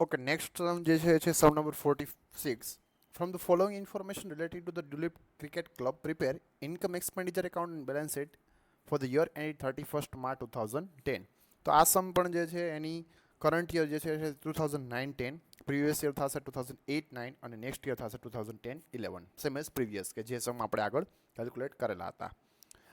Okay, next term છે sum number 46. From the following information relating to the Dulip Cricket Club, prepare income expenditure account and balance sheet for the year ended 31st March 2010. તો આ સમ પણ જે છે એની current year જે છે 2009-10, previous year થશે 2008-9 અને નેક્સ્ટ યર થશે 2010-11, સેમ એઝ પ્રીવિયસ કે જે સમ આપણે આગળ કેલ્ક્યુલેટ કરેલા હતા.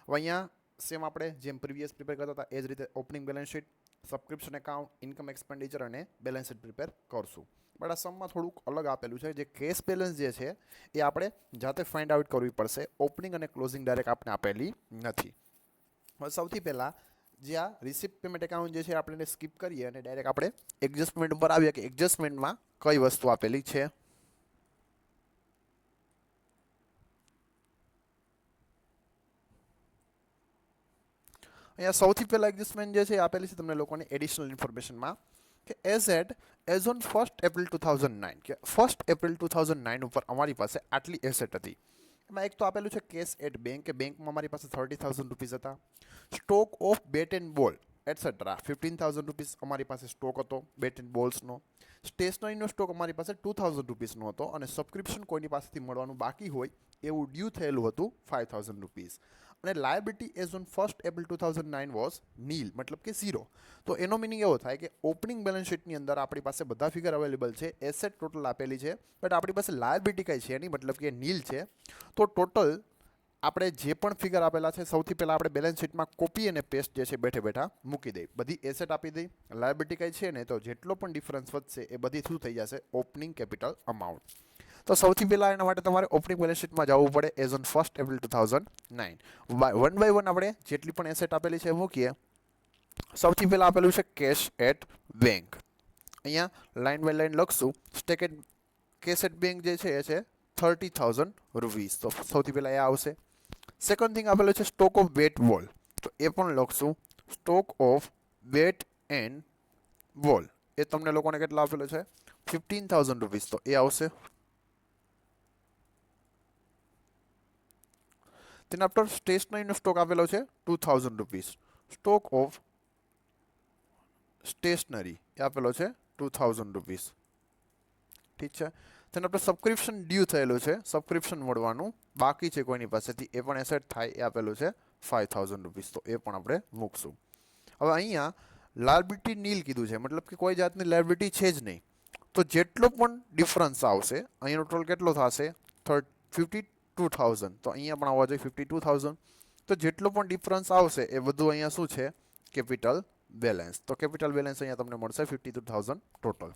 હવે અહીંયા સેમ આપણે જેમ પ્રીવિયસ પ્રિપેર કરતા હતા એ જ રીતે opening balance sheet, subscription account, income expenditure અને બેલેન્સ શીટ પ્રિપેર કરશું. બટ આ સમમાં થોડુંક અલગ આપેલું છે. જે કેશ બેલેન્સ જે છે એ આપણે જાતે ફાઇન્ડ આઉટ કરવી પડશે. ઓપનિંગ અને ક્લોઝિંગ ડાયરેક્ટ આપણે આપેલી નથી. હવે સૌથી પહેલાં જે આ રિસિપ્ટ પેમેન્ટ એકાઉન્ટ જે છે આપણે એને સ્કીપ કરીએ અને ડાયરેક્ટ આપણે એડજસ્ટમેન્ટ ઉપર આવીએ કે એડજસ્ટમેન્ટમાં કઈ વસ્તુ આપેલી છે. અહીંયા સૌથી પહેલાં એડજસ્ટમેન્ટ જે છે આપેલી છે તમને લોકોને એડિશનલ ઇન્ફોર્મેશનમાં કે એઝ ઓન 1 એપ્રિલ 2009 કે 1 એપ્રિલ 2009 ઉપર અમારી પાસે આટલી એસેટ હતી. એમાં એક તો આપેલું છે કેશ એટ બેંક કે બેંકમાં અમારી પાસે 30,000 રૂપીસ હતા. સ્ટોક ઓફ બેટ એન્ડ બોલ એટસેટ્રા 15,000 રૂપીસ અમારી પાસે સ્ટોક હતો બેટ એન્ડ બોલ્સનો. સ્ટેશનરીનો સ્ટોક અમારી પાસે 2,000 રૂપીસનો હતો અને સબસ્ક્રિપ્શન કોઈની પાસેથી મળવાનું બાકી હોય એવું ડ્યુ થયેલું હતું 5,000 રૂપીસ. અને liability as on 1 April 2009 was nil, મતલબ કે ઝીરો. તો એનો મિનિંગ એવો થાય કે ઓપનિંગ બેલેન્સ શીટની અંદર આપણી પાસે બધા ફિગર અવેલેબલ છે, એસેટ ટોટલ આપેલી છે, બટ આપણી પાસે લાયબિલિટી કઈ છે એની, મતલબ કે નીલ છે. તો ટોટલ આપણે જે પણ ફિગર આપેલા છે સૌથી પહેલાં આપણે બેલેન્સ શીટમાં કોપી અને પેસ્ટ જે છે બેઠે બેઠા મૂકી દઈ. બધી એસેટ આપી દઈ, લાયબિલિટી કઈ છે ને તો જેટલો પણ ડિફરન્સ વધશે એ બધી શું થઈ જશે, ઓપનિંગ કેપિટલ અમાઉન્ટ. તો સૌથી પહેલાં એના માટે તમારે ઓપનિંગ બેલેન્સ શીટમાં જવું પડે as on 1 April 2009. One by one આપણે જેટલી પણ એસેટ આપેલી છે મૂકીએ. સૌથી પહેલાં આપેલું છે કેશ એટ બેંક. અહીંયા લાઇન બાય લાઇન લખશું. સ્ટેકેટ કેશ એટ બેંક જે છે એ છે 30,000 રૂપીસ. તો સૌથી પહેલાં એ આવશે. સેકન્ડ થિંગ આપેલું છે સ્ટોક ઓફ બેટ બોલ, તો એ પણ લખશું. સ્ટોક ઓફ બેટ એન્ડ બોલ એ તમને લોકોને કેટલા આપેલું છે, 15,000 રૂપીસ. તો એ આવશે. તેના પર સ્ટેશનરીનો સ્ટોક આપેલો છે 2,000 રૂપીસ. સ્ટોક ઓફ સ્ટેશનરી એ આપેલો છે 2,000 રૂપીસ. ઠીક છે. તેના પર સબસ્ક્રિપ્શન ડ્યુ થયેલું છે, સબસ્ક્રિપ્શન મળવાનું બાકી છે કોઈની પાસેથી, એ પણ એસેટ થાય એ આપેલું છે 5,000 રૂપીસ. તો એ પણ આપણે મૂકશું. હવે અહીંયા લાયબિલિટી નીલ કીધું છે, મતલબ કે કોઈ જાતની લાયબિલિટી છે જ નહીં. તો જેટલો પણ ડિફરન્સ આવશે અહીંનો ટોટલ કેટલો થશે, 52,000. તો અહીંયા પણ આવવા જોઈએ 52,000. તો જેટલો પણ ડિફરન્સ આવશે એ બધું અહીંયા શું છે, કેપિટલ બેલેન્સ. તો કેપિટલ બેલેન્સ અહીંયા તમને મળશે 52,000 ટોટલ.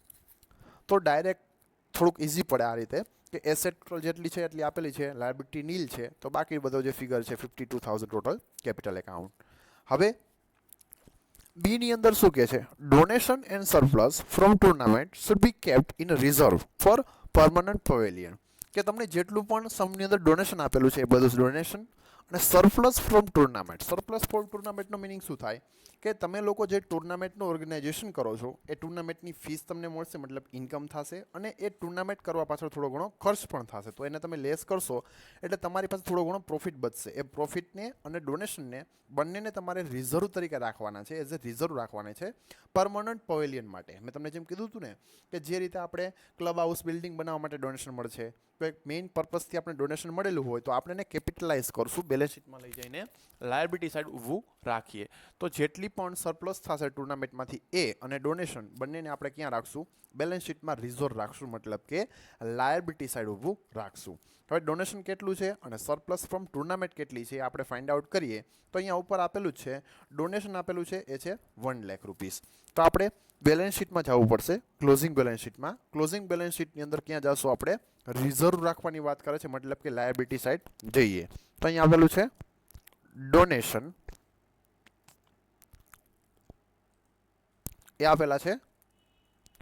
તો ડાયરેક્ટ થોડુંક ઇઝી પડે આ રીતે કે એસેટ ટોટલ જેટલી છે એટલી આપેલી છે, લાયબિલિટી નીલ છે, તો બાકી બધો જે ફિગર છે 52,000 ટોટલ કેપિટલ એકાઉન્ટ. હવે બીની અંદર શું કહે છે, donation and surplus from tournament should be kept in reserve four permanent pavilion. કે તમને જેટલું પણ સમની અંદર ડોનેશન આપેલું છે એ બધું ડોનેશન. અને surplus from tournament, surplus from ટુર્નામેન્ટનો મિનિંગ શું થાય કે તમે લોકો જે ટુર્નામેન્ટનું ઓર્ગેનાઇઝેશન કરો છો એ ટુર્નામેન્ટની ફીસ તમને મળશે, મતલબ ઇન્કમ થશે, અને એ ટુર્નામેન્ટ કરવા પાછળ થોડો ઘણો ખર્ચ પણ થશે. તો એને તમે લેસ કરશો એટલે તમારી પાસે થોડો ઘણો પ્રોફિટ બચશે. એ પ્રોફિટને અને ડોનેશનને બંનેને તમારે રિઝર્વ તરીકે રાખવાના છે, એઝ એ રિઝર્વ રાખવાના છે પરમનન્ટ પવેલિયન માટે. મેં તમને જેમ કીધું હતું ને કે જે રીતે આપણે ક્લબ હાઉસ બિલ્ડિંગ બનાવવા માટે ડોનેશન મળશે, તો એક મેઇન પર્પઝથી આપણે ડોનેશન મળેલું હોય તો આપણે એને કેપિટલાઇઝ કરશું, બેલેન્સ શીટમાં લઈ જઈને લાયબિલિટી સાઈડ ઊભું રાખીએ. તો જેટલી પણ સરપ્લસ થશે ટુર્નામેન્ટમાંથી એ અને ડોનેશન બંનેને આપણે ક્યાં રાખશું, બેલેન્સ શીટમાં રિઝર્વ રાખશું, મતલબ કે લાયબિલિટી સાઈડ ઊભું રાખશું. હવે ડોનેશન કેટલું છે અને સરપ્લસ ફ્રોમ ટુર્નામેન્ટ કેટલી છે આપણે ફાઇન્ડ આઉટ કરીએ. તો અહીંયા ઉપર આપેલું જ છે, ડોનેશન આપેલું છે એ છે 1 લાખ રૂપીસ. તો આપણે બેલેન્સ શીટમાં જવું પડશે, ક્લોઝિંગ બેલેન્સ શીટમાં. ક્લોઝિંગ બેલેન્સ શીટની અંદર ક્યાં જશું, આપણે રિઝર્વ રાખવાની વાત કરે છે, મતલબ કે લાયબિલિટી સાઈડ જઈએ. તો અહીંયા આવેલું છે ડોનેશન, એ આપેલા છે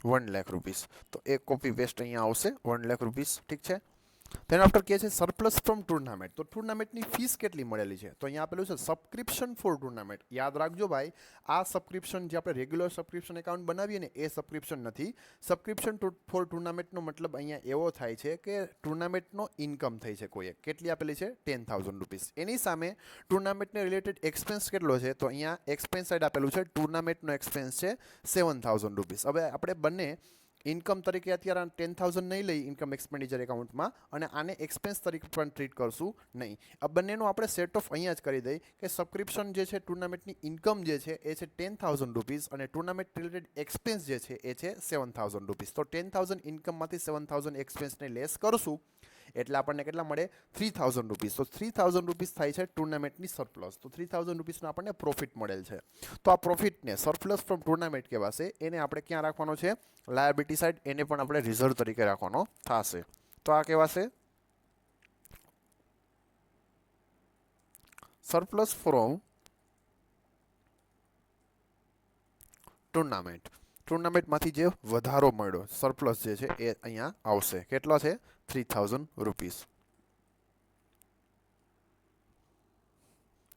1 લાખ રૂપીસ. તો એ કોપી પેસ્ટ અહીંયા આવશે 1 લાખ રૂપીસ. ઠીક છે. તેના આફ્ટર કહે છે સરપ્લસ ફ્રોમ ટુર્નામેન્ટ. તો ટુર્નામેન્ટની ફીસ કેટલી મળેલી છે, તો અહીંયા આપેલું છે સબસ્ક્રિપ્શન ફોર ટુર્નામેન્ટ. યાદ રાખજો ભાઈ, આ સબસ્ક્રિપ્શન જે આપણે રેગ્યુલર સબસ્ક્રિપ્શન એકાઉન્ટ બનાવીએ ને એ સબસ્ક્રિપ્શન નથી. સબસ્ક્રિપ્શન ફોર ટુર્નામેન્ટનો મતલબ અહીંયા એવો થાય છે કે ટુર્નામેન્ટનો ઇન્કમ થઈ છે કોઈએ, કેટલી આપેલી છે 10,000 રૂપીસ. એની સામે ટુર્નામેન્ટને રિલેટેડ એક્સપેન્સ કેટલો છે, તો અહીંયા એક્સપેન્સ સાઈડ આપેલું છે ટુર્નામેન્ટનો એક્સપેન્સ છે 7,000 રૂપીસ. હવે આપણે બંને ઇન્કમ તરીકે અત્યારે 10,000 નહીં લઈ ઇન્કમ એક્સપેન્ડિચર એકાઉન્ટમાં અને આને એક્સપેન્સ તરીકે પણ ટ્રીટ કરશું નહીં. આ બંનેનું આપણે સેટ ઓફ અહીંયા જ કરી દઈએ કે સબસ્ક્રિપ્શન જે છે ટુર્નામેન્ટની ઇન્કમ જે છે એ છે 10,000 રૂપીસ અને ટુર્નામેન્ટ રિલેટેડ એક્સપેન્સ જે છે એ છે 7,000 રૂપીસ. તો 10,000 ઇન્કમમાંથી 7,000 એક્સપેન્સને લેસ કરશું એટલે આપણને કેટલા મળે 3,000 રૂપીસ. તો 3,000 રૂપીસ થાય છે ટુર્નામેન્ટની સરપ્લસ. તો 3,000 રૂપીસનો આપણને પ્રોફિટ મળેલ છે. તો આ પ્રોફિટને સરપ્લસ ફ્રોમ ટુર્નામેન્ટ કહેવાશે. એને આપણે ક્યાં રાખવાનો છે લાયબિલિટી સાઇડ. એને પણ આપણે રિઝર્વ તરીકે રાખવાનો થશે. તો આ કહેવાશે સરપ્લસ ફ્રોમ ટુર્નામેન્ટ. ટુર્નામેન્ટમાંથી જે વધારો મળ્યો સરપ્લસ જે છે એ અહીંયા આવશે. કેટલો છે 3,000 રૂપીસ.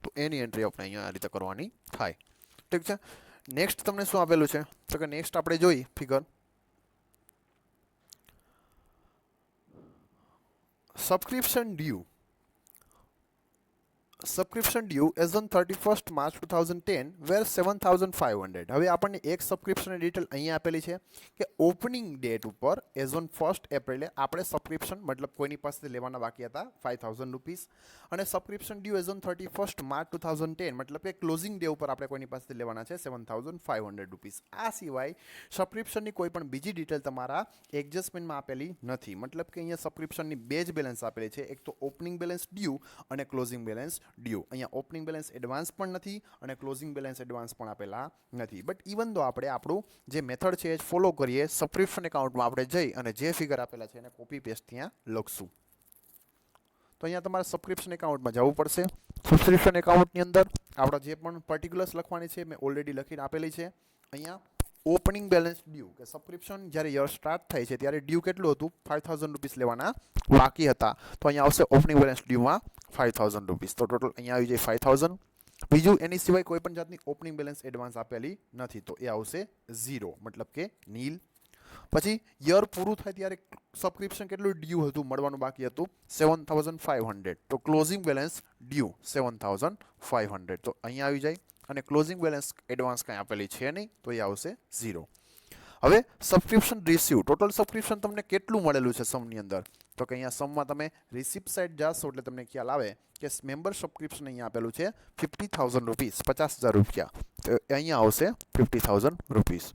તો એની એન્ટ્રી આપણે અહીંયા આ રીતે કરવાની થાય. ઠીક છે. નેક્સ્ટ તમને શું આપેલું છે તો કે નેક્સ્ટ આપણે જોઈ figure subscription due. Subscription due as on 31st March 2010 were 7,500. હવે આપણને એક સબસ્ક્રિપ્શનની ડિટેલ અહીંયા આપેલી છે કે ઓપનિંગ ડેટ ઉપર એઝ ઓન 1st એપ્રિલે આપણે સબસ્ક્રિપ્શન મતલબ કોઈની પાસેથી લેવાના બાકી હતા 5,000 રૂપીસ અને subscription due as on 31st March 2010 મતલબ કે ક્લોઝિંગ ડે ઉપર આપણે કોઈની પાસેથી લેવાના છે 7,500 રૂપીસ. આ સિવાય સબસ્ક્રિપ્શનની કોઈ પણ બીજી ડિટેલ તમારા એડજસ્ટમેન્ટમાં આપેલી નથી. મતલબ કે અહીંયા સબસ્ક્રિપ્શનની બે જ બેલેન્સ આપેલી છે. એક તો ઓપનિંગ બેલેન્સ ડ્યુ અને ક્લોઝિંગ બેલેન્સ ડ્યુ. અહીંયા ઓપનિંગ બેલેન્સ એડવાન્સ પણ નથી અને ક્લોઝિંગ બેલેન્સ એડવાન્સ પણ આપેલા નથી. બટ ઇવન દો આપણે આપણું જે મેથડ છે એ ફોલો કરીએ સબસ્ક્રિપ્શન એકાઉન્ટમાં આપણે જઈ અને જે ફિગર આપેલા છે એને કોપી પેસ્ટ ત્યાં લખશું. તો અહીંયા તમારે સબસ્ક્રિપ્શન એકાઉન્ટમાં જવું પડશે. સબસ્ક્રિપ્શન એકાઉન્ટની અંદર આપણે જે પણ પર્ટિક્યુલર્સ લખવાની છે મેં ઓલરેડી લખીને આપેલી છે. અહીંયા ઓપનિંગ બેલેન્સ ડ્યુ કે સબસ્ક્રિપ્શન જ્યારે યર સ્ટાર્ટ થાય છે ત્યારે ડ્યુ કેટલું હતું 5,000 રૂપીસ લેવાના બાકી હતા. તો અહીંયા આવશે ઓપનિંગ બેલેન્સ ડ્યુમાં 5,000 રૂપીસ. તો ટોટલ અહીંયા આવી જાય 5,000. બીજું એની સિવાય કોઈ પણ જાતની ઓપનિંગ બેલેન્સ એડવાન્સ આપેલી નથી તો એ આવશે 0 મતલબ કે નીલ. પછી યર પૂરું થાય ત્યારે સબસ્ક્રિપ્શન કેટલું ડ્યુ હતું મળવાનું બાકી હતું 7,500. તો ક્લોઝિંગ બેલેન્સ ડ્યુ 7,500. તો અહીંયા આવી જાય અને ક્લોઝિંગ બેલેન્સ એડવાન્સ કાંઈ આપેલી છે નહીં તો એ આવશે 0. હવે સબસ્ક્રિપ્શન રિસીવ ટોટલ સબસ્ક્રિપ્શન તમને કેટલું મળેલું છે સમની અંદર તો કે અહીંયા સમમાં તમે રિસિપ્ટ સાઇડ જાશો એટલે તમને ખ્યાલ આવે કે મેમ્બર સબસ્ક્રિપ્શન અહીંયા આપેલું છે 50,000 રૂપીસ 50,000 રૂપિયા. તો અહીંયા આવશે 50,000 રૂપીસ.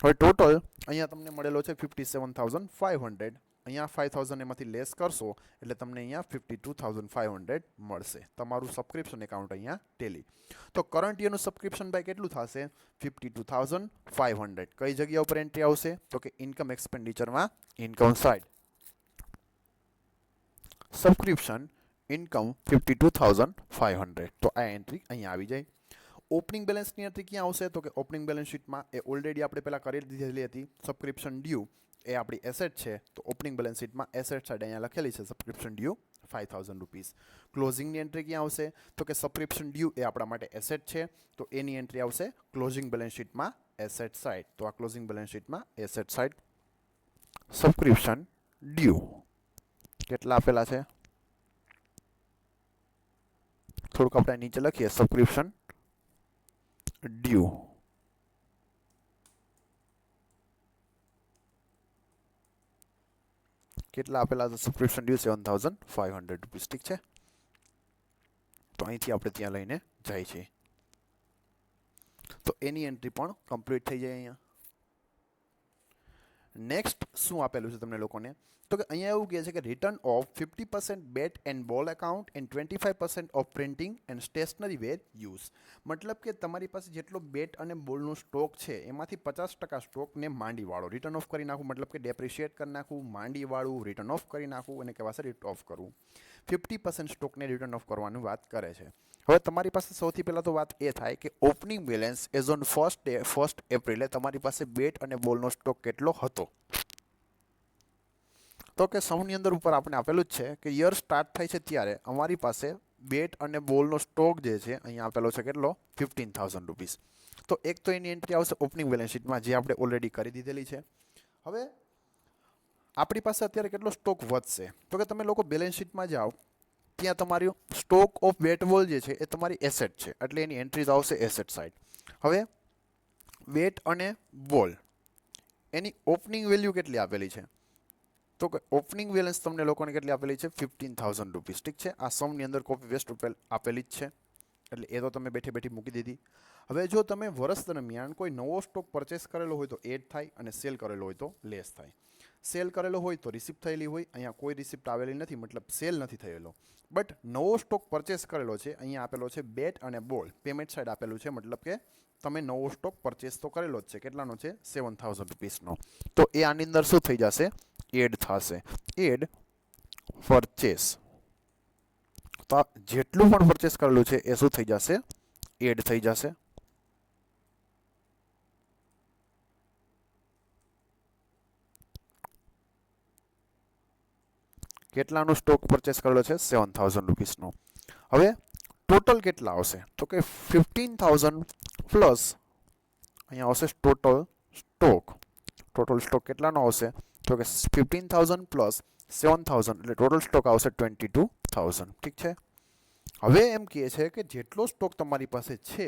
હવે ટોટલ અહીંયા તમને મળેલો છે 57,500. અહીંયા 5,000 એમાંથી લેસ કરશો એટલે તમને અહીંયા 52,500 મળશે. તમારું સબસ્ક્રિપ્શન એકાઉન્ટ અહીંયા ટેલી. તો કરંટ યરનું સબસ્ક્રિપ્શન બાય કેટલું થશે 52,500. કઈ જગ્યા ઉપર એન્ટ્રી આવશે તો કે ઇન્કમ એક્સપેન્ડિચરમાં ઇન્કમ સાઇડ સબસ્ક્રિપ્શન ઇન્કમ 52,500. તો આ એન્ટ્રી અહીંયા આવી જાય. ઓપનિંગ બેલેન્સની એન્ટ્રી ક્યાં આવશે તો કે ઓપનિંગ બેલેન્સ શીટમાં એ ઓલરેડી આપણે પહેલાં કરી દીધેલી હતી. સબસ્ક્રિપ્શન ડ્યુ એ આપણી એસેટ છે તો ઓપનિંગ બેલેન્સ શીટમાં એસેટ સાઇડ અહીંયા લખેલી છે સબસ્ક્રિપ્શન ડ્યુ 5,000 રૂપીસ. ક્લોઝિંગની એન્ટ્રી ક્યાં આવશે તો કે સબસ્ક્રિપ્શન ડ્યુ એ આપણા માટે એસેટ છે તો એની એન્ટ્રી આવશે ક્લોઝિંગ બેલેન્સ શીટમાં એસેટ સાઇડ. તો આ ક્લોઝિંગ બેલેન્સ શીટમાં એસેટ સાઇડ સબસ્ક્રિપ્શન ડ્યુ કેટલા આપેલા છે થોડુંક આપણે નીચે લખીએ સબસ્ક્રિપ્શન ડ્યુ કેટલા આપેલા છે સબસ્ક્રિપ્શન ડ્યુ 7,500 રૂપીસ. ઠીક છે. તો અહીંથી આપણે ત્યાં લઈને જાય છે તો એની એન્ટ્રી પણ કમ્પ્લીટ થઈ જાય. અહીંયા નેક્સ્ટ શું આપેલું છે તમને લોકોને તો કે અહીંયા એવું કહે છે કે return of 50% bat and ball account and 25% of printing and stationery were use. મતલબ કે તમારી પાસે જેટલો બેટ અને બોલનો સ્ટોક છે એમાંથી 50% સ્ટોકને માંડીવાળો રિટર્ન ઓફ કરી નાખવું મતલબ કે ડેપ્રિશિએટ કરી નાખવું માંડીવાળું રિટર્ન ઓફ કરી નાખવું અને કહેવાશે રિટર્ન ઓફ કરવું. 50% સ્ટોકને રિટર્ન ઓફ કરવાની વાત કરે છે. હવે તમારી પાસે સૌથી પહેલાં તો વાત એ થાય કે opening balance as on 1st એપ્રિલે તમારી પાસે બેટ અને બોલનો સ્ટોક કેટલો હતો તો કે સૌની અંદર ઉપર આપણે આપેલું જ છે કે યર સ્ટાર્ટ થાય છે ત્યારે અમારી પાસે બેટ અને બોલનો સ્ટોક જે છે અહીંયા આપેલો છે કેટલો 15,000 રૂપીસ. તો એક તો એની એન્ટ્રી આવશે ઓપનિંગ બેલેન્સ શીટમાં જે આપણે ઓલરેડી કરી દીધેલી છે. હવે આપણી પાસે અત્યારે કેટલો સ્ટોક વધશે તો કે તમે લોકો બેલેન્સ શીટમાં જાઓ ત્યાં તમારું સ્ટોક ઓફ બેટ બોલ જે છે એ તમારી એસેટ છે એટલે એની એન્ટ્રીઝ આવશે એસેટ સાઇડ. હવે બેટ અને બોલ એની ઓપનિંગ વેલ્યુ કેટલી આપેલી છે? તો કે ઓપનિંગ બેલેન્સ તમને લોકોને કેટલી આપેલી છે? 15,000 રૂપીસ. ઠીક છે, આ સમની અંદર કોપી વેસ્ટ આપેલી જ છે, એટલે એ તો તમે બેઠી બેઠી મૂકી દીધી. હવે જો તમે વર્ષ દરમિયાન કોઈ નવો સ્ટોક પરચેસ કરેલો હોય તો એડ થાય, અને સેલ કરેલો હોય તો લેસ થાય. સેલ કરેલો હોય તો રિસિપ્ટ થયેલી હોય, અહીંયા કોઈ રિસિપ્ટ આવેલી નથી, મતલબ સેલ નથી થયેલો. બટ નવો સ્ટોક પરચેસ કરેલો છે, અહીંયા આપેલો છે બેટ અને બોલ, પેમેન્ટ સાઇડ આપેલું છે, મતલબ કે તમે નવો સ્ટોક પરચેસ તો કરેલો જ છે. કેટલાનો છે? 7,000 રૂપીસનો. તો એ આની અંદર શું થઈ જશે? એડ થશે. Add purchase. તો જેટલું પણ પરચેસ કરેલું છે એ શું થઈ જશે? એડ થઈ જશે. કેટલાનો સ્ટોક પરચેસ કરેલો છે? 7,000 રૂપીસનો. હવે ટોટલ કેટલા આવશે? તો કે 15,000 પ્લસ અહીંયા આવશે ટોટલ સ્ટોક. ટોટલ સ્ટોક કેટલાનો આવશે? તો કે 15,000 પ્લસ 7,000 એટલે ટોટલ સ્ટોક આવશે 22,000. ઠીક છે. હવે એમ કહે છે કે જેટલો સ્ટોક તમારી પાસે છે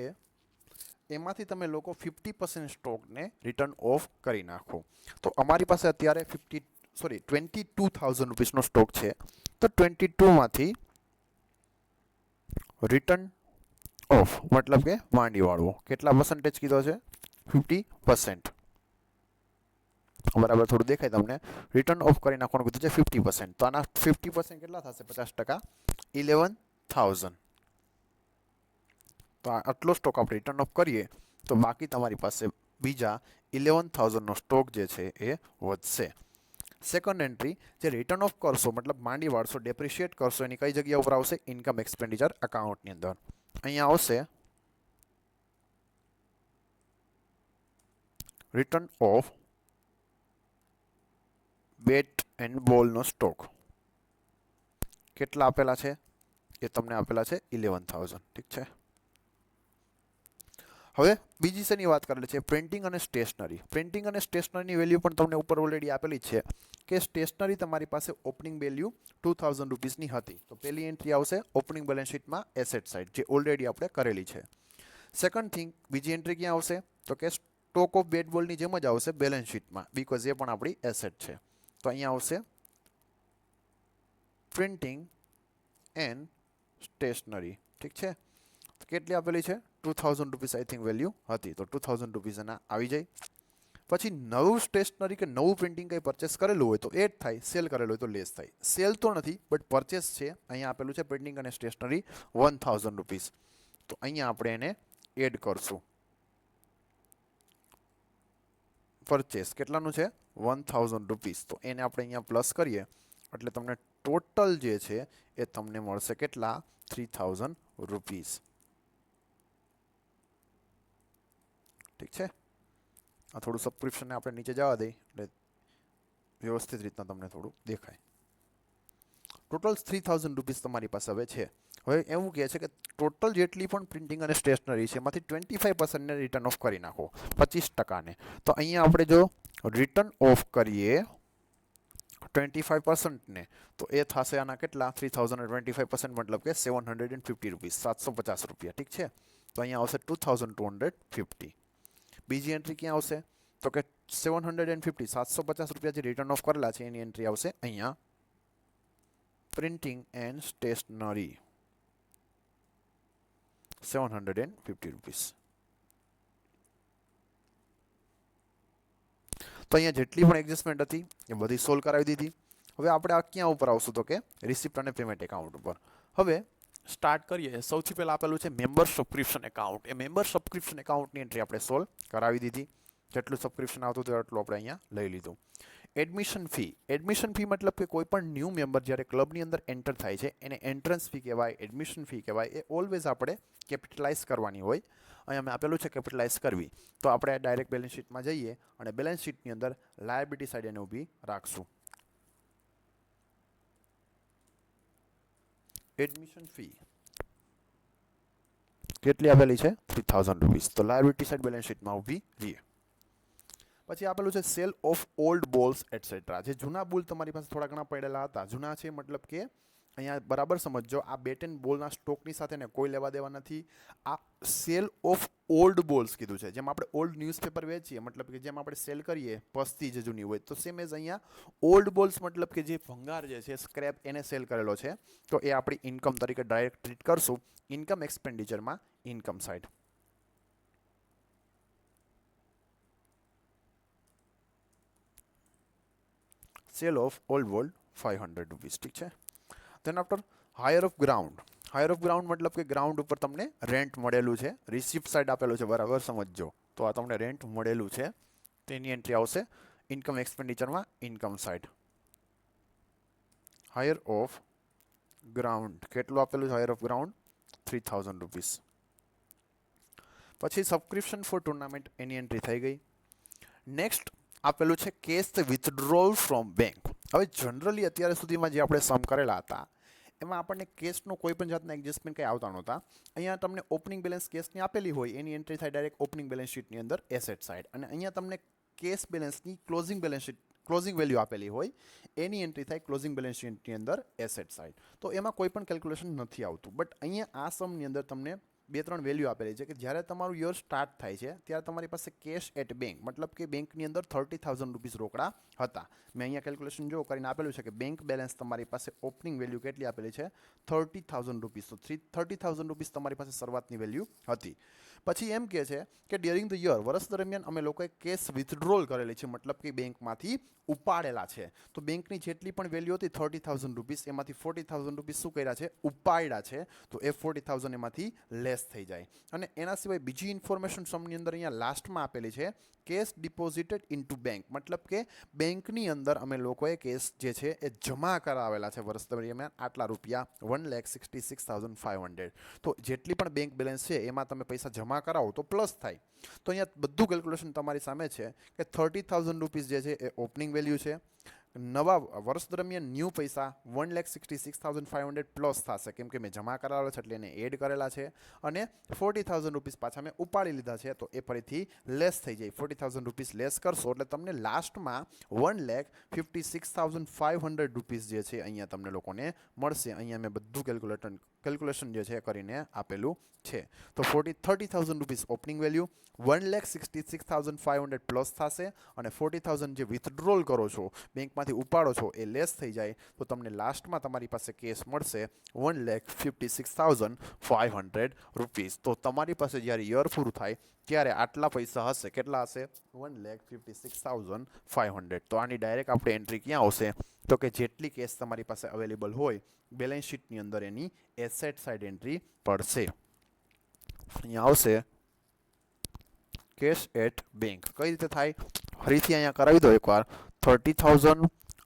એમાંથી તમે લોકો 50% સ્ટોકને રિટર્ન ઓફ કરી નાખો. તો અમારી પાસે અત્યારે 22,000 રૂપીસનો સ્ટોક છે. તો 22માંથી રિટર્ન ઓફ મતલબ કે માંડી વાળવો. કેટલા પર્સન્ટેજ કીધો છે? 50%. બરાબર, થોડું દેખાય તમને. રિટર્ન ઓફ કરી નાખવાનું કીધું છે 50%. તો આના 50% કેટલા થશે? 50%, 11,000. તો આટલો સ્ટોક આપણે રિટર્ન ઓફ કરીએ તો બાકી તમારી પાસે બીજા 11,000નો સ્ટોક જે છે એ વધશે. સેકન્ડ એન્ટ્રી જે રિટર્ન ઓફ કરશો, મતલબ માંડી વાળશો, ડેપ્રિશિએટ કરશો, એની કઈ જગ્યા ઉપર આવશે? ઇન્કમ એક્સપેન્ડિચર અકાઉન્ટની અંદર. અહીંયા આવશે રિટર્ન ઓફ બેટ એન્ડ બોલનો સ્ટોક. કેટલા આપેલા છે? એ તમને આપેલા છે 11,000. ઠીક છે. હવે બીજી શેની વાત કરેલી છે? પ્રિન્ટિંગ અને સ્ટેશનરી. પ્રિન્ટિંગ અને સ્ટેશનરીની વેલ્યુ પણ તમને ઉપર ઓલરેડી આપેલી છે કે સ્ટેશનરી તમારી પાસે ઓપનિંગ વેલ્યુ 2,000 રૂપીસની હતી. તો પહેલી એન્ટ્રી આવશે ઓપનિંગ બેલેન્સ શીટમાં એસેટ સાઇડ, જે ઓલરેડી આપણે કરેલી છે. સેકન્ડ થિંગ, બીજી એન્ટ્રી ક્યાં આવશે? તો કે સ્ટોક ઓફ બેટ બોલની જેમ જ આવશે બેલેન્સ શીટમાં, બીકોઝ એ પણ આપણી એસેટ છે. તો અહીંયા આવશે પ્રિન્ટિંગ એન્ડ સ્ટેશનરી. ઠીક છે. કેટલી આપેલી છે? 2,000 રૂપીસ આઈ થિંક વેલ્યુ હતી. તો 2,000 રૂપીસ એના આવી જાય. પછી નવું સ્ટેશનરી કે નવું પ્રિન્ટિંગ કંઈ પરચેસ કરેલું હોય તો એડ થાય, સેલ કરેલું હોય તો લેસ થાય. સેલ તો નથી બટ પરચેસ છે. અહીંયા આપેલું છે પ્રિન્ટિંગ અને સ્ટેશનરી 1,000 રૂપીસ. તો અહીંયા આપણે એને એડ કરશું. પરચેસ કેટલાનું છે? 1,000 રૂપીસ. તો એને આપણે અહીંયા પ્લસ કરીએ એટલે તમને ટોટલ જે છે એ તમને મળશે કેટલા? 3,000 રૂપીસ. ઠીક છે. આ થોડું સબસ્ક્રિપ્શનને આપણે નીચે જવા દઈએ એટલે વ્યવસ્થિત રીતના તમને થોડું દેખાય. ટોટલ 3,000 રૂપીસ તમારી પાસે હવે છે. હવે એવું કહે છે કે ટોટલ જેટલી પણ પ્રિન્ટિંગ અને સ્ટેશનરી છે એમાંથી 25%ને રિટર્ન ઓફ કરી નાખો, 25%. તો અહીંયા આપણે જો રિટર્ન ઓફ કરીએ 25%ને તો એ થશે આના કેટલા? 3,025% મતલબ કે 750 રૂપીસ, 750 રૂપિયા. ઠીક છે. તો અહીંયા આવશે 2,250. બીજી એન્ટ્રી ક્યાં આવશે? તો કે 750, 750 રૂપિયા જે રિટર્ન ઓફ કરેલા છે એની એન્ટ્રી આવશે અહીંયા પ્રિન્ટિંગ એન્ડ સ્ટેશનરી 750 રૂપીસ. તો અહીંયા જેટલી પણ એડજસ્ટમેન્ટ હતી એ બધી સોલ્વ કરાવી દીધી. હવે આપણે આ ક્યાં ઉપર આવશું? તો કે રિસિપ્ટ અને પેમેન્ટ એકાઉન્ટ ઉપર. હવે સ્ટાર્ટ કરીએ. સૌથી પહેલાં આપેલું છે મેમ્બર સબસ્ક્રિપ્શન એકાઉન્ટ. એ મેમ્બર સબસ્ક્રિપ્શન એકાઉન્ટની એન્ટ્રી આપણે સોલ્વ કરાવી દીધી. જેટલું સબસ્ક્રિપ્શન આવતું હતું એટલું આપણે અહીંયા લઈ લીધું. Admission fee. એડમિશન ફી મતલબ કે કોઈ પણ ન્યૂ મેમ્બર જ્યારે ક્લબની અંદર એન્ટર થાય છે એને એન્ટ્રન્સ ફી કહેવાય, એડમિશન ફી કહેવાય. એ ઓલવેઝ આપણે કેપિટલાઇઝ કરવાની હોય. અહીંયા મેં આપેલું છે કેપિટલાઇઝ કરવી. તો આપણે ડાયરેક્ટ બેલેન્સ શીટમાં જઈએ અને બેલેન્સ શીટની અંદર લાયબિલિટી સાઇડ એને ઊભી રાખશું. એડમિશન ફી કેટલી આપેલી છે? 3,000 રૂપીસ. તો લાયબિલિટી સાઇડ બેલેન્સ શીટમાં ઊભી રહીએ. પછી આપેલું છે cell of old balls etcetera. જે જૂના બોલ તમારી પાસે થોડા ઘણા પડેલા હતા, જૂના છે મતલબ કે અહીંયા બરાબર સમજજો, આ બેટ એન્ડ બોલના સ્ટોકની સાથે ને કોઈ લેવા દેવા નથી. આ સેલ ઓફ ઓલ્ડ બોલ્સ કીધું છે. જેમ આપણે ઓલ્ડ ન્યૂઝપેપર વેચીએ, મતલબ કે જેમ આપણે સેલ કરીએ પસ્તી જે જૂની હોય, તો સેમ એઝ અહીંયા ઓલ્ડ બોલ્સ મતલબ કે જે ભંગાર જે છે, સ્ક્રેપ, એને સેલ કરેલો છે. તો એ આપણી ઇન્કમ તરીકે ડાયરેક્ટ ટ્રીટ કરશું ઇન્કમ એક્સપેન્ડિચરમાં, income side. Sale of old balls 500 rupees. ઠીક છે. Then after hire of ground. Hire of ground મતલબ કે ગ્રાઉન્ડ ઉપર તમને રેન્ટ મળેલું છે, રિસિપ્ટ સાઇડ આપેલું છે, બરાબર સમજજો. તો આ તમને રેન્ટ મળેલું છે, તેની એન્ટ્રી આવશે ઇન્કમ એક્સપેન્ડિચરમાં, income side. Hire of ground કેટલું આપેલું છે? Hire of ground 3000 rupees. પછી સબસ્ક્રિપ્શન ફોર ટુર્નામેન્ટ, એની એન્ટ્રી થઈ ગઈ. નેક્સ્ટ આપેલું છે કેશ વિથડ્રોલ ફ્રોમ બેંક. હવે જનરલી અત્યાર સુધીમાં જે આપણે સમ કરેલા હતા એમાં આપણને કેશનો કોઈ પણ જાતના એડજસ્ટમેન્ટ કંઈ આવતા નહોતા. અહીંયા તમને ઓપનિંગ બેલેન્સ કેશની આપેલી હોય, એની એન્ટ્રી થાય ડાયરેક્ટ ઓપનિંગ બેલેન્સ શીટની અંદર એસેટ સાઇડ. અને અહીંયા તમને કેશ બેલેન્સની closing balance sheet, closing value આપેલી હોય, એની એન્ટ્રી થાય ક્લોઝિંગ બેલેન્સ શીટની અંદર એસેટ સાઇડ. તો એમાં કોઈ પણ કેલ્ક્યુલેશન નથી આવતું. બટ અહીંયા આ સમની અંદર તમને 2-3 વેલ્યુ આપેલી છે કે જ્યારે તમારું યર સ્ટાર્ટ થાય છે ત્યારે તમારી પાસે કેશ એટ બેંક, મતલબ કે બેંકની અંદર 30,000 રૂપીસ રોકડા હતા. મેં અહીંયા કેલ્ક્યુલેશન જો કરીને આપેલું છે કે બેંક બેલેન્સ તમારી પાસે ઓપનિંગ વેલ્યુ કેટલી આપેલી છે? 30,000 રૂપીસ. તો 30,000 રૂપીસ તમારી પાસે શરૂઆતની વેલ્યુ હતી. પછી એમ કહે છે કે ડ્યુરિંગ ધ યર, વર્ષ દરમિયાન અમે લોકોએ કેશ વિથડ્રોલ કરેલી છે, મતલબ કે બેંકમાંથી ઉપાડેલા છે. તો બેંકની જેટલી પણ વેલ્યુ હતી 30,000 રૂપીસ, એમાંથી 40,000 રૂપીસ શું કર્યા છે? ઉપાડ્યા છે. તો એ 40,000 એમાંથી લેસ થઈ જાય. અને એના સિવાય બીજી ઇન્ફોર્મેશન સમની અંદર અહીંયા લાસ્ટમાં આપેલી છે, કેશ ડિપોઝિટેડ ઇનટુ બેંક, મતલબ કે બેંકની અંદર અમે લોકોએ કેશ જે છે એ જમા કરાવેલા છે વર્ષ દરમિયાન આટલા રૂપિયા, 1,66,500. તો જેટલી પણ બેંક બેલેન્સ છે એમાં તમે પૈસા જમા કરાવો તો પ્લસ થાય. તો અહીંયા બધું કેલ્ક્યુલેશન તમારી સામે છે કે 30,000 રૂપીસ જે છે એ ઓપનિંગ વેલ્યુ છે. નવા વર્ષ દરમિયાન ન્યૂ પૈસા 1,66,500 પ્લસ થશે, કેમ કે મેં જમા કરાવેલા છે એટલે એને એડ કરેલા છે. અને 40,000 રૂપીસ પાછા મેં ઉપાડી લીધા છે, તો એ ફરીથી લેસ થઈ જાય. 40,000 રૂપીસ લેસ કરશો એટલે તમને લાસ્ટમાં 1,56,500 રૂપીસ જે છે અહીંયા તમને લોકોને મળશે. અહીંયા મેં બધું કેલ્ક્યુલેશન જે છે કરીને આપેલું છે. તો 30,000 રૂપીસ ઓપનિંગ વેલ્યુ, 1,66,500 પ્લસ થશે, અને 40,000 જે વિથડ્રોલ કરો છો, બેંકમાંથી ઉપાડો છો, એ લેસ થઈ જાય. તો તમને લાસ્ટમાં તમારી પાસે કેશ મળશે 1,56,500 રૂપીસ. તો તમારી પાસે જ્યારે યર પૂરું થાય ત્યારે આટલા પૈસા હશે. કેટલા હશે? 1,56,500. તો આની ડાયરેક્ટ આપણે એન્ટ્રી ક્યાં આવશે? તો કે જેટલી કેશ તમારી પાસે અવેલેબલ હોય બેલેન્સ શીટની અંદર એની એસેટ સાઇડ એન્ટ્રી પડશે. અહીંયા આવશે કેશ એટ બેંક. કઈ રીતે થાય? ફરીથી અહીંયા કરાવી દો એકવાર. 30,000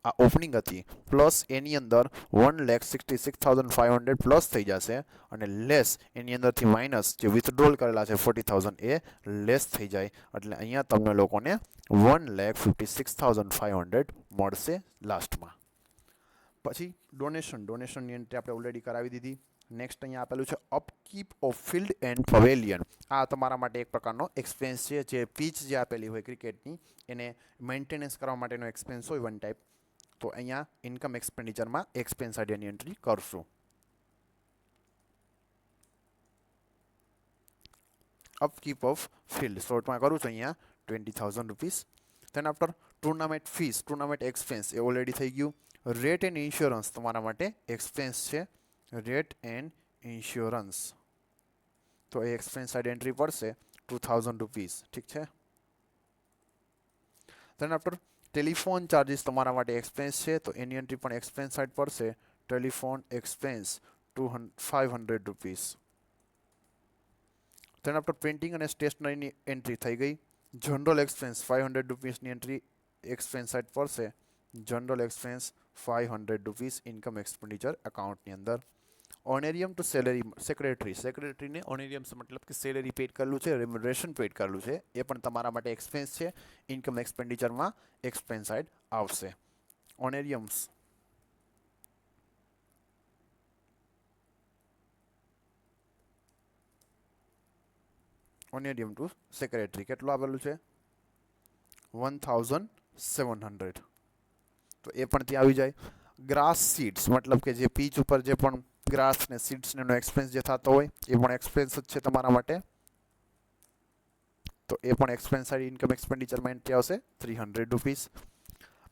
આ ઓપનિંગ હતી, પ્લસ એની અંદર 1,66,500 પ્લસ થઈ જશે, અને લેસ એની અંદરથી માઇનસ જે વિથડ્રોલ કરેલા છે 40,000 એ લેસ થઈ જાય. એટલે અહીંયા તમને લોકોને 1,56,500 મળશે લાસ્ટમાં. પછી ડોનેશનની એન્ટ્રી આપણે ઓલરેડી કરાવી દીધી. નેક્સ્ટ અહીંયા આપેલું છે અપકીપ ઓફ ફિલ્ડ એન્ડ પવેલિયન. આ તમારા માટે એક પ્રકારનો એક્સપેન્સ છે. જે પીચ જે આપેલી હોય ક્રિકેટની, એને મેન્ટેનન્સ કરવા માટેનો એક્સપેન્સ હોય વન ટાઈપ. તો અહીંયા ઇન્કમ એક્સપેન્ડિચરમાં એક્સપેન્સ આઈડિયાની એન્ટ્રી કરશું. અપકીપ ઓફ ફિલ્ડ શોર્ટમાં કરું છું અહીંયા 20,000 rupees. Then after tournament fees, tournament expense એ ઓલરેડી થઈ ગયું. રેટ એન્ડ ઇન્સ્યોરન્સ તમારા માટે એક્સપેન્સ છે. રેટ એન્ડ ઇન્સ્યોરન્સ, તો એ એક્સપેન્સ સાઇડ એન્ટ્રી પડશે 2,000 રૂપીસ. ઠીક છે. ધેન આફ્ટર ટેલિફોન ચાર્જીસ તમારા માટે એક્સપેન્સ છે, તો એની એન્ટ્રી પણ એક્સપેન્સ સાઇડ પડશે. Telephone expense 500 rupees. Then after printing અને સ્ટેશનરીની એન્ટ્રી થઈ ગઈ. જનરલ એક્સપેન્સ 500 રૂપીસની એન્ટ્રી એક્સપેન્સ સાઇડ પડશે. General expense 500 rupees income expenditure એકાઉન્ટની અંદર. ઓનેરિયમ ટુ સેલેરી સેક્રેટરી, સેક્રેટરીને ઓનેરિયમ્સ મતલબ કે સેલેરી પેડ કરેલું છે, રેમ્યુનરેશન પેડ કરેલું છે, એ પણ તમારા માટે એક્સપેન્સ છે. ઇન્કમ એક્સપેન્ડિચરમાં એક્સપેન્સ સાઇડ આવશે. ઓનેરિયમ્સ ઓનેરિયમ ટુ સેક્રેટરી કેટલું આવેલું છે? 1,700. તો એ પણ ત્યાં આવી જાય. ग्रास सीड्स मतलब के जे पीच पर जे पण ग्रास ने सीड्स ने एक्सपेन्स जे थतो होय ए पण एक्सपेन्स ज छे तमारा माटे। तो ए पण एक्सपेन्स साइड इनकम एक्सपेन्डिचर में एंट्री आवशे 300 रुपीस।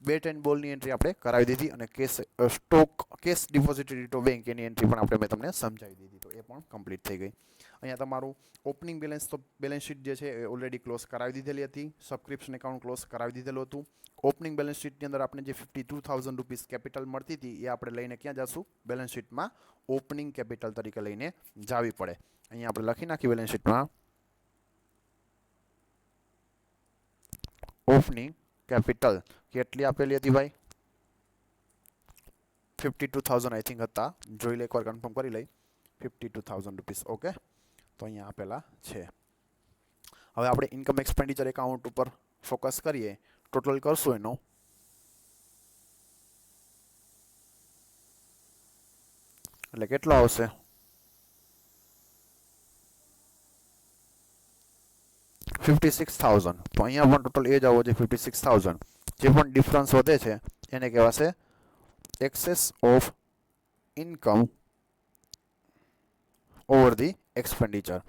बेट एंड बॉल ની એન્ટ્રી આપણે કરાવી દીધી અને cash stock cash depository to bank એની એન્ટ્રી પણ આપણે મેં તમને સમજાવી દીધી, તો એ પણ કમ્પ્લીટ થઈ ગઈ। અહીંયા તમારું ઓપનિંગ બેલેન્સ તો બેલેન્સ શીટ જે છે એ ઓલરેડી ક્લોઝ કરાવી દીધેલી હતી, સબસ્ક્રિપ્શન એકાઉન્ટ ક્લોઝ કરાવી દીધેલું હતું। ઓપનિંગ બેલેન્સ શીટની અંદર આપણે જે 52,000 રૂપીસ કેપિટલ મળતી હતી એ આપણે લઈને ક્યાં જશું? બેલેન્સ શીટમાં ઓપનિંગ કેપિટલ તરીકે લઈને જાવી પડે। અહીંયા આપણે લખી નાખી બેલેન્સ શીટમાં ઓપનિંગ कैपिटल કેટલી આપેલી હતી ભાઈ? 52,000 आई थिंक હતા, જોઈ લે એકવાર કન્ફર્મ કરી લઈ। 52,000 રૂપીસ ઓકે, તો અહીંયા આપેલા છે। હવે આપણે ઇન્કમ એક્સપેન્ડિચર એકાઉન્ટ ઉપર ફોકસ કરીએ, ટોટલ કરશું એનો એટલે કેટલો આવશે? 56,000। તો અહીંયા પણ ટોટલ એ જ આવો છે 56,000। જે પણ ડિફરન્સ વધે છે એને કહેવાશે excess of income over the expenditure।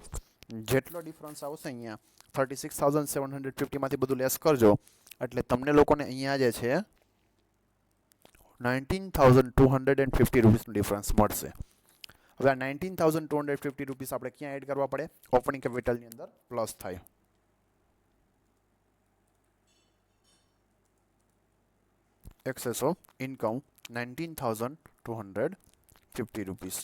જેટલો ડિફરન્સ આવશે અહીંયા 36,750 માંથી બધું લેસ કરજો એટલે તમને લોકોને અહીંયા જે છે 19,250 રૂપીસનો ડિફરન્સ મળશે। હવે આ 19,250 રૂપીસ આપણે ક્યાં એડ કરવા પડે? ઓપનિંગ કેપિટલની અંદર પ્લસ થાય। excess of income 19,250 rupees।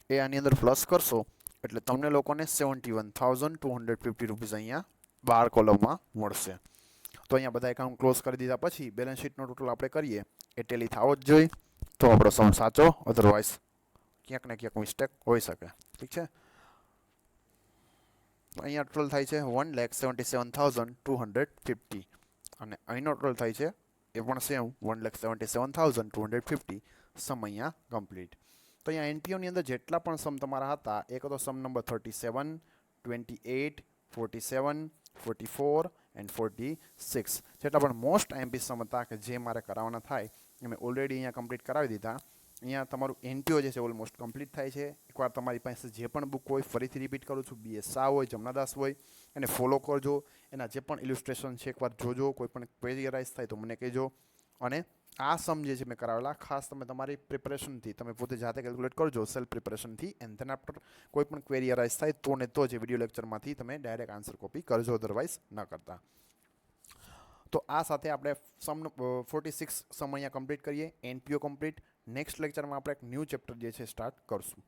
એ આની અંદર પ્લસ કરશો એટલે તમને લોકોને 71,250 રૂપીસ અહીંયા 12 કોલમમાં મળશે। તો અહીંયા બધા એકાઉન્ટ ક્લોઝ કરી દીધા પછી બેલેન્સ શીટનો ટોટલ આપણે કરીએ એ ટેલી થવો જ જોઈએ, તો આપણો સમ સાચો, અધરવાઇઝ ક્યાંક ને ક્યાંક મિસ્ટેક હોઈ શકે। ઠીક છે, અહીંયા ટોટલ થાય છે 1,77,250 અને અહીંનો ટોટલ થાય છે એ પણ સેમ 1,77,250। સમ અહીંયા કમ્પ્લીટ। તો અહીંયા એનપીઓની અંદર જેટલા પણ સમ તમારા હતા, એક તો સમ નંબર 37, 28, 47, 44 એન્ડ 46 જેટલા પણ મોસ્ટ આઈએમપી સમ હતા કે જે મારે કરાવવાના થાય એ મેં ઓલરેડી અહીંયા કમ્પ્લીટ કરાવી દીધા। અહીંયા તમારું એનપીઓ જે છે ઓલમોસ્ટ કમ્પ્લીટ થાય છે। એકવાર તમારી પાસે જે પણ બુક હોય, ફરીથી રિપીટ કરું છું, બીએસ શાહ હોય, જમનાદાસ હોય, એને ફોલો કરજો। એના જે પણ ઇલિસ્ટ્રેશન છે એકવાર જોજો, કોઈ પણ ક્વેરી અરાઇઝ થાય તો મને કહેજો। અને આ સમ જે છે મેં કરાવેલા ખાસ તમે તમારી પ્રિપરેશનથી તમે પોતે જાતે કેલ્ક્યુલેટ કરજો, સેલ્ફ પ્રિપરેશનથી, એન્ડ ધેન આફ્ટર કોઈ પણ ક્વેરી અરાઇઝ થાય તો ને તો જ વિડીયો લેક્ચરમાંથી તમે ડાયરેક્ટ આન્સર કોપી કરજો, અધરવાઇઝ ન કરતા। તો આ સાથે આપણે સમ 46 સમ અહીંયા કમ્પ્લીટ કરીએ, એનપીઓ કમ્પ્લીટ। નેક્સ્ટ લેક્ચરમાં આપણે એક ન્યૂ ચેપ્ટર જે છે સ્ટાર્ટ કરશું।